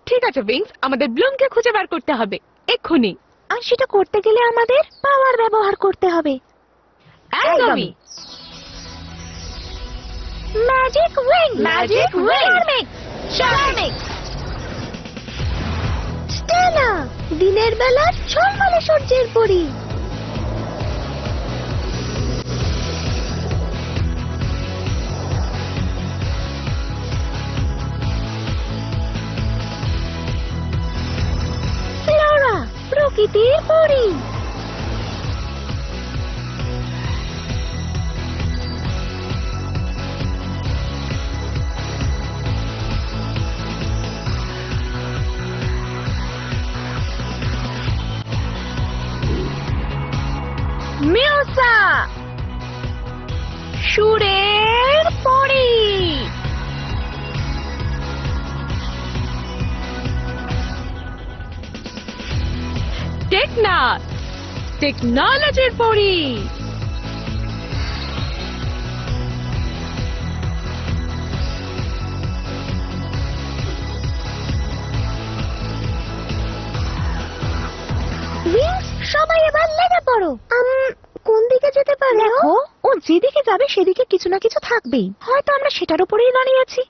ঠিক আছে উইংস, আমাদের ব্লুমকে খুঁজে বার করতে হবে এক্ষুনি। আর সেটা করতে গেলে আমাদের পাওয়ার ব্যবহার করতে হবে। একদমই। ম্যাজিক উইং, ম্যাজিক উইং, শার্মিক, স্টেলা, দিনের বেলা ঝলমলে সূর্যের পরি। ফ্লোরা, প্রকৃতির পরি। মিউসা, সুরের পরি। টেকনা, টেকনোলজির পরি। উইংস, সবাই এবার লেগে পড়ো। কোন দিকে যেতে পারে? দেখো, ও যেদিকে যাবে সেদিকে কিছু না কিছু থাকবেই। হয়তো আমরা সেটার উপরেই দাঁড়িয়ে আছি।